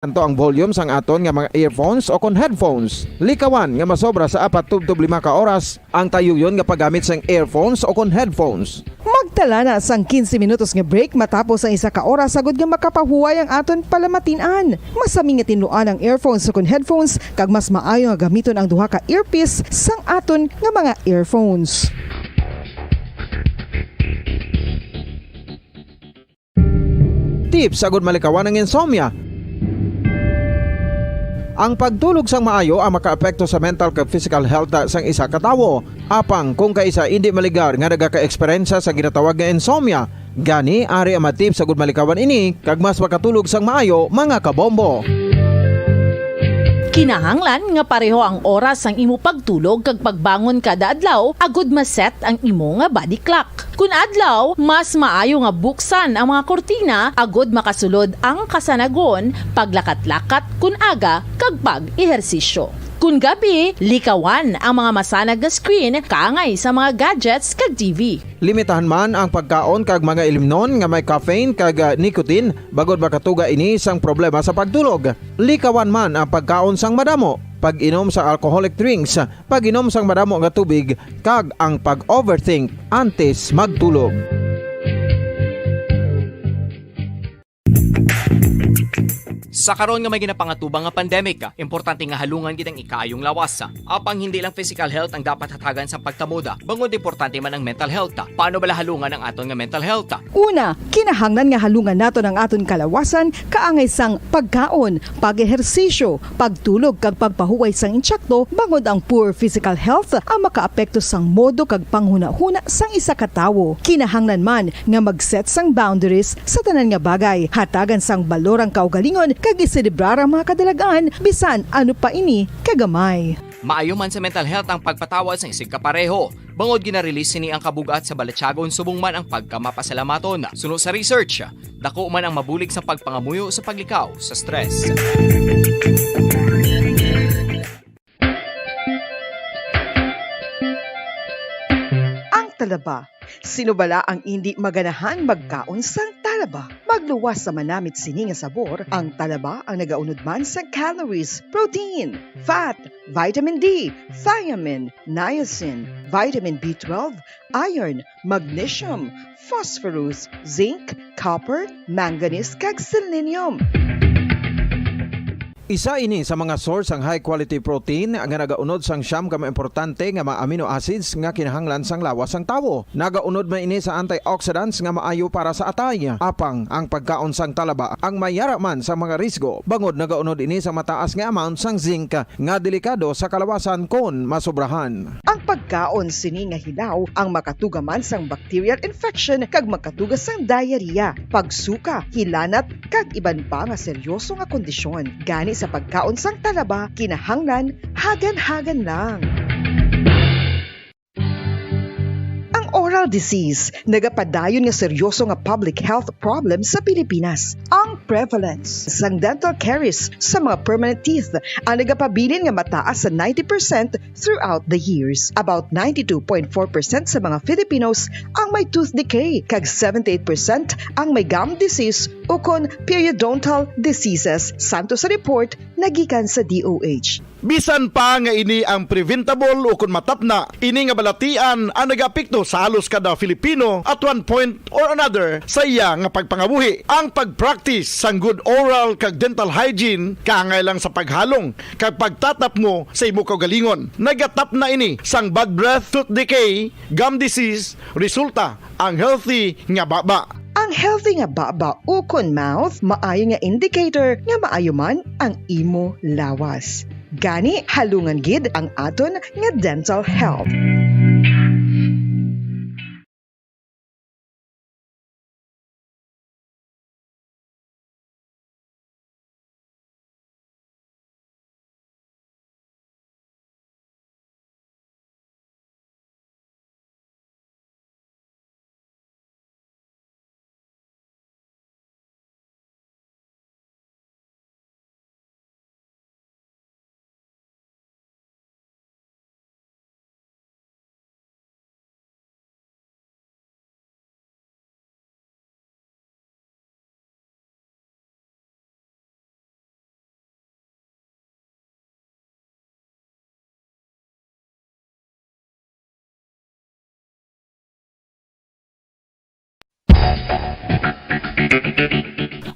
Anto ang volume sang aton nga mga earphones o kon headphones. Likawan nga masobra sa 4 tub 5 ka oras ang tayuyon nga paggamit sang earphones o kon headphones. Magtala na sang 15 minutos nga break matapos ang 1 ka oras sagod nga makapahuway ang aton palamatinan. Masami nga tinuan ang earphones o kon headphones kag mas maayo nga gamiton ang duha ka earpiece sang aton nga mga earphones. Tips sagod malikawan ang insomnia. Ang pagtulog sang maayo ang makaapekto sa mental kag physical health sang isa ka tawo. Apang kung kaisa hindi maligar nga nagaka-eksperyensya sa ginatawag nga insomnia, gani ari ang matip sagud malikawan ini kag mas makatulog sang maayo mga kabombo. Kinahanglan nga pareho ang oras ang imo pagtulog kag pagbangon kada adlaw agud maset ang imo nga body clock. Kun adlaw, mas maayo nga buksan ang mga kortina agud makasulod ang kasanagon, paglakat-lakat kun aga kag pag-ehersisyo. Kun gabi, likawan ang mga masanag nga screen kaangay sa mga gadgets kag TV. Limitahan man ang pagkaon kag mga ilimnon nga may caffeine kag nicotine bagod makatuga ini sang problema sa pagtulog. Likawan man ang pagkaon sang madamo, pag-inom sa alcoholic drinks, pag-inom sang madamo nga tubig kag ang pag-overthink antes magtulog. Sa karon nga may ginapangatubang nga pandemic, importante nga halungan gid ang ikaayong lawas. Apang hindi lang physical health ang dapat hatagan sa pagtamuda, bangod importante man ang mental health. Paano bala halungan ang aton nga mental health? Una, kinahanglan nga halungan naton ang aton kalawasan kaangay sang pagkaon, pag-ehersisyo, pagtulog kag pagpahuway sang insyakto bangod ang poor physical health ang makaapekto sang modo kag panghuna-huna sang isa ka tawo. Kinahanglan man nga mag-set sang boundaries sa tanan nga bagay, hatagan sang balorang kaugalingon kag iselebrar ang mga kadalagaan bisan ano pa ini kagamay. Maayo man sa mental health ang pagpatawad sa isig kapareho. Bangod gina-release ni ang kabugat sa Balatsyagon subong man ang pagkamapasalamaton. Sunod sa research, dako man ang mabulig sa pagpangamuyo sa paglikaw sa stress. Ang talaba. Sino bala ang hindi maganahan magkaon sang talaba? Magluwas sa manamit sini nga sabor, ang talaba ang nagaunod man sa calories, protein, fat, vitamin D, thiamine, niacin, vitamin B12, iron, magnesium, phosphorus, zinc, copper, manganese kag selenium. Isa ini sa mga source ang high quality protein nga nagaunod sang siyam ka importante nga mga amino acids nga kinahanglan sang lawas sang tawo. Nagaunod man ini sa antioxidants nga maayo para sa atay. Apang ang pagkaon sang talaba ang mayara man sa mga risgo. Bangod nagaunod ini sa mataas nga amount sang zinc nga delikado sa kalawasan kon masobrahan. Ang pagkaon sini nga hilaw ang makatugaman sang bacterial infection kag makatuga sang diarrhea, pagsuka, hilanat kag iban pa nga seryoso nga kondisyon. Gani sa pagkaon sang talaba, kinahanglan hagan-hagan lang. Oral disease, nagapadayon nga seryoso nga public health problem sa Pilipinas. Ang prevalence sang dental caries sa mga permanent teeth ang nagapabilin nga mataas sa 90% throughout the years. About 92.4% sa mga Filipinos ang may tooth decay, kag 78% ang may gum disease o kon periodontal diseases, santo sa report nagikan sa DOH. Bisan pa nga ini ang preventable o kung matapna, ini nga balatian ang nagapikto sa halos kada Filipino at one point or another sa iya nga pagpangabuhi. Ang pag-practice sang good oral kag dental hygiene kaangay lang sa paghalong kag pagtatap mo sa imo kaugalingon. Nagatap na ini sang bad breath, tooth decay, gum disease, resulta ang healthy nga baba. Ang healthy nga baba o kon mouth, maayo nga indicator nga maayo man ang imo lawas. Gani halungan gid ang aton nga dental health.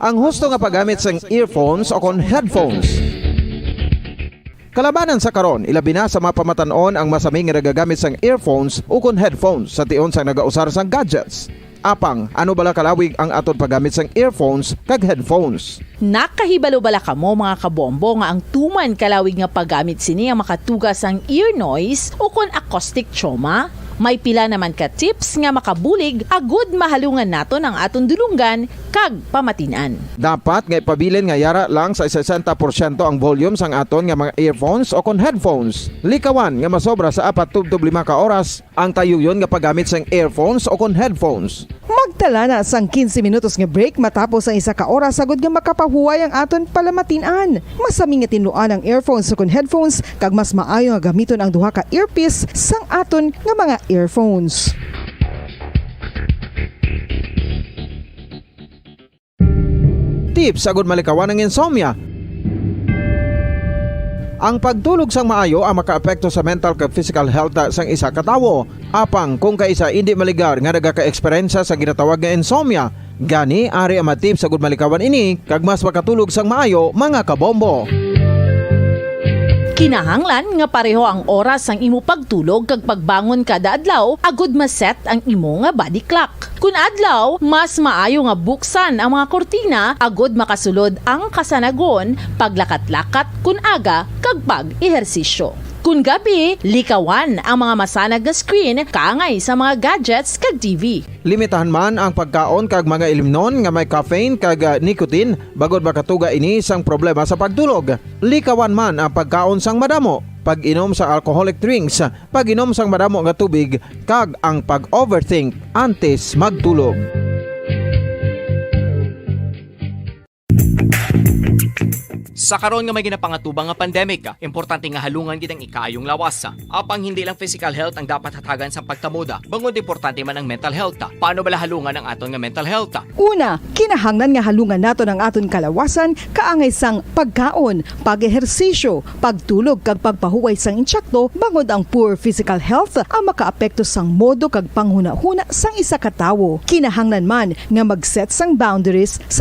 Ang husto nga paggamit sang earphones o kon headphones. Kalabanan sa karon, ilabi na sa mga pamatanon ang masaming nga nagagamit sang earphones o kon headphones sa tion sang nagausar sang gadgets. Apang, ano bala kalawig ang aton paggamit sang earphones kag headphones? Nakahibalo bala kamo mga kabombo nga ang tuman kalawig nga paggamit sini ang makatugas ang ear noise o kon acoustic trauma? May pila naman ka tips nga makabulig agud mahalungan naton ang aton dulunggan kag pamatinan. Dapat nga ipabilin nga yara lang sa 60% ang volume sang aton nga mga earphones o kon headphones. Likawan nga masobra sa 4 tub 5 ka oras ang tayuyon nga paggamit sang earphones o kon headphones. Magtala na sang 15 minutos nga break matapos ang 1 ka oras sagod nga makapahuway ang aton palamatinan. Masami nga tinuan ang earphones o kon headphones kag mas maayo nga gamiton ang duha ka earpiece sang aton nga mga earphones. Tips agud malikawan ang insomnia. Ang pagtulog sang maayo ang makaapekto sa mental kag physical health sang isa ka tawo. Apang kung kaisa hindi maligar nga nagaka-eksperyensya sa ginatawag nga insomnia, gani ari ang tips agud malikawan ini kag mas makatulog sang maayo mga kabombo. Kinahanglan nga pareho ang oras ang imo pagtulog kag pagbangon kada adlaw agud maset ang imo nga body clock. Kun adlaw, mas maayo nga buksan ang mga kortina agud makasulod ang kasanagon, paglakat-lakat kun aga kag pag-ehersisyo. Kun gabi, likawan ang mga masanag nga screen kaangay sa mga gadgets kag TV. Limitahan man ang pagkaon kag mga ilimnon nga may caffeine kag nicotine bagod makatuga ini sang problema sa pagtulog. Likawan man ang pagkaon sang madamo, pag-inom sa alcoholic drinks, pag-inom sang madamo nga tubig kag ang pag-overthink antes magtulog. Sa karon nga may ginapangatubang nga pandemic, importante nga halungan gid ang ikaayong lawas. Apang hindi lang physical health ang dapat hatagan sa pagtamuda, bangod importante man ang mental health. Paano bala halungan ang aton nga mental health? Una, kinahanglan nga halungan naton ang aton kalawasan kaangay sang pagkaon, pag-ehersisyo, pagtulog kag pagpahuway sang insyakto bangod ang poor physical health ang makaapekto sang modo kag panghuna-huna sang isa ka tawo. Kinahanglan man nga mag-set sang boundaries sa